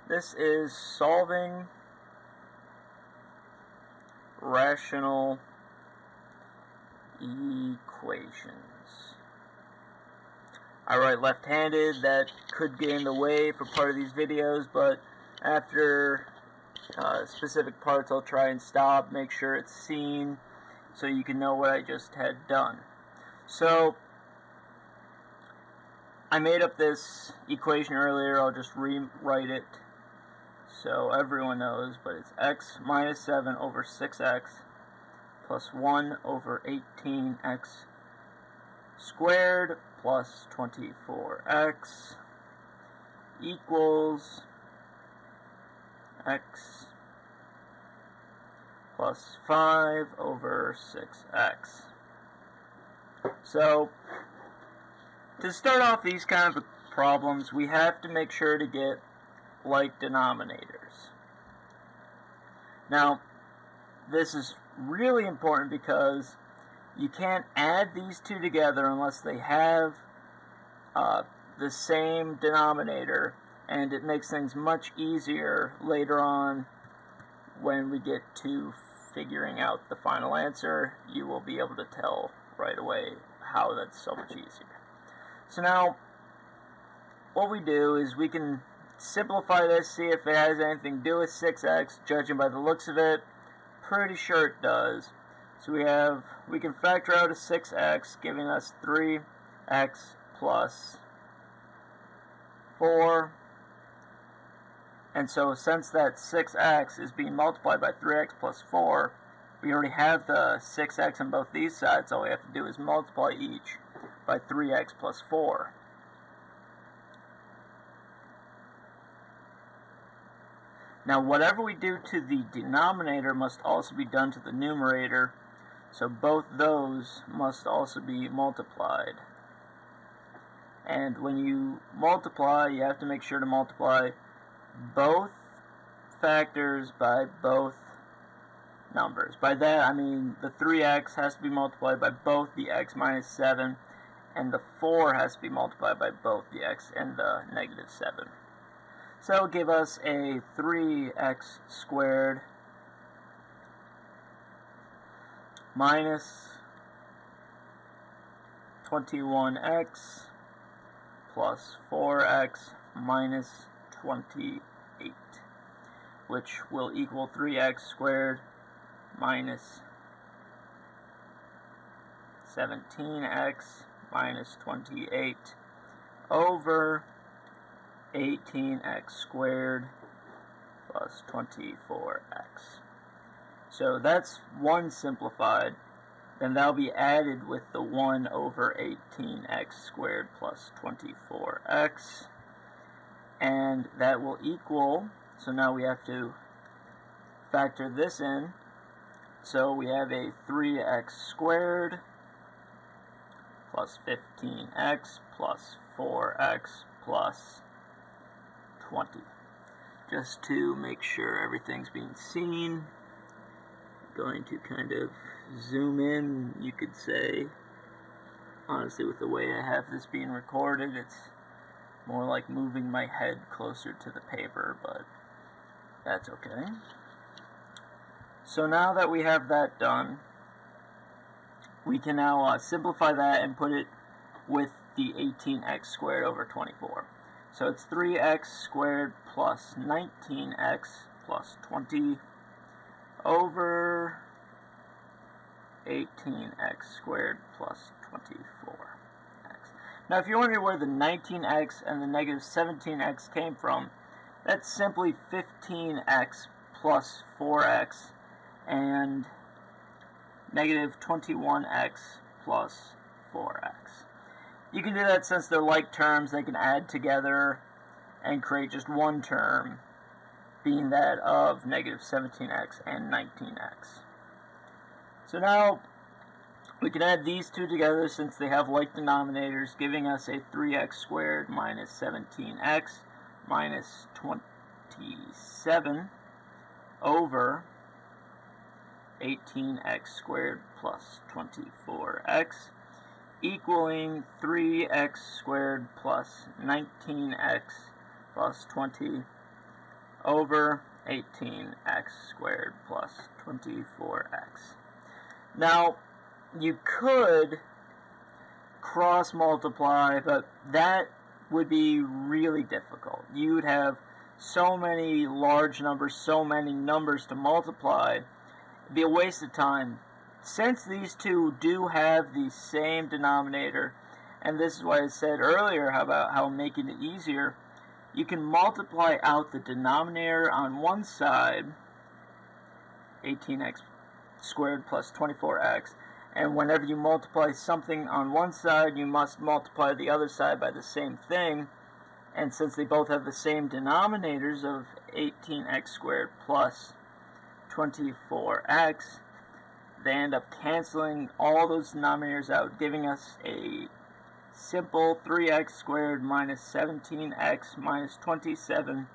This is solving rational equations. I write left-handed. That could get in the way for part of these videos, but after specific parts I'll try and stop, make sure it's seen so you can know what I just had done. So I made up this equation earlier. I'll just rewrite it so everyone knows, but it's x minus 7 over 6x plus 1 over 18x squared plus 24x equals x plus 5 over 6x. So to start off these kind of problems, we have to make sure to get like denominators. Now, this is really important because you can't add these two together unless they have the same denominator, and it makes things much easier later on when we get to figuring out the final answer. You will be able to tell right away how that's so much easier. So now, what we do is we can simplify this, see if it has anything to do with 6x, judging by the looks of it. Pretty sure it does. So we can factor out a 6x, giving us 3x plus 4. And so since that 6x is being multiplied by 3x plus 4, we already have the 6x on both these sides. All we have to do is multiply each by 3x plus 4. Now, whatever we do to the denominator must also be done to the numerator, so both those must also be multiplied. And when you multiply, you have to make sure to multiply both factors by both numbers. By that, I mean the 3x has to be multiplied by both the x minus 7, and the 4 has to be multiplied by both the x and the negative 7. So it'll give us a 3x squared minus 21x plus 4x minus 28, which will equal 3x squared minus 17x minus 28 over 18x squared plus 24x. So that's one simplified. Then that'll be added with the 1 over 18x squared plus 24x. And that will equal, so now we have to factor this in. So we have a 3x squared plus 15x plus 4x plus 20. Just to make sure everything's being seen, going to kind of zoom in, you could say. Honestly, with the way I have this being recorded, it's more like moving my head closer to the paper, but that's okay. So now that we have that done, we can now simplify that and put it with the 18x squared over 24. So it's 3x squared plus 19x plus 20 over 18x squared plus 24x. Now if you wonder where the 19x and the negative 17x came from, that's simply 15x plus 4x and negative 21x plus 4x. You can do that since they're like terms, they can add together and create just one term, being that of negative 17x and 19x. So now we can add these two together since they have like denominators, giving us a 3x squared minus 17x minus 27 over 18x squared plus 24x equaling 3x squared plus 19x plus 20 over 18x squared plus 24x. Now, you could cross multiply, but that would be really difficult. You would have so many large numbers, so many numbers to multiply. It'd be a waste of time. Since these two do have the same denominator, and this is why I said earlier about how making it easier, you can multiply out the denominator on one side, 18x squared plus 24x, and whenever you multiply something on one side, you must multiply the other side by the same thing. And since they both have the same denominators of 18x squared plus 24x, they end up canceling all those denominators out, giving us a simple 3x squared minus 17x minus 27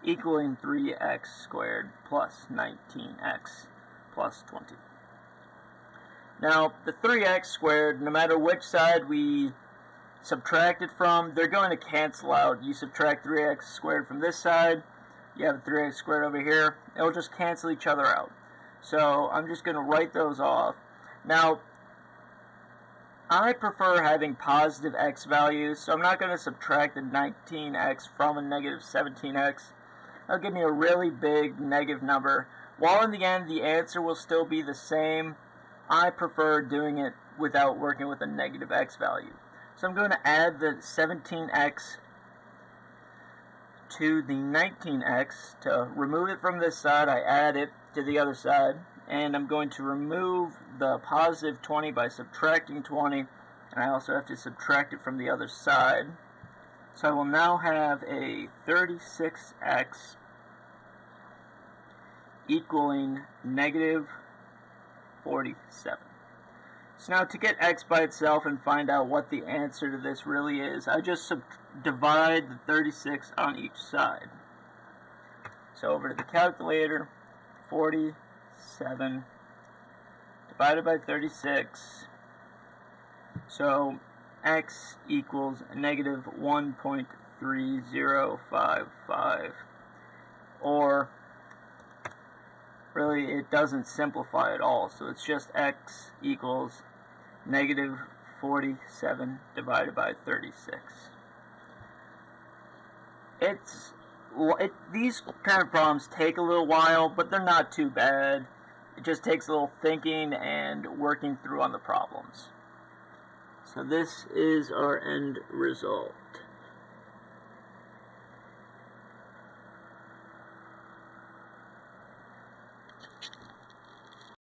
equaling 3x squared plus 19x plus 20. Now, the 3x squared, no matter which side we subtract it from, they're going to cancel out. You subtract 3x squared from this side, you have 3x squared over here, it'll just cancel each other out. So I'm just going to write those off. Now, I prefer having positive x values, so I'm not going to subtract the 19x from a negative 17x. That'll give me a really big negative number. While in the end the answer will still be the same, I prefer doing it without working with a negative x value. So I'm going to add the 17x to the 19x. To remove it from this side, I add it to the other side. And I'm going to remove the positive 20 by subtracting 20. And I also have to subtract it from the other side. So I will now have a 36x equaling negative 47. So now to get x by itself and find out what the answer to this really is, I just divide the 36 on each side. So over to the calculator, 47 divided by 36. So x equals negative 1.3055, or really it doesn't simplify at all, so it's just x equals negative 47 divided by 36. These kind of problems take a little while, but they're not too bad. It just takes a little thinking and working through on the problems. So this is our end result.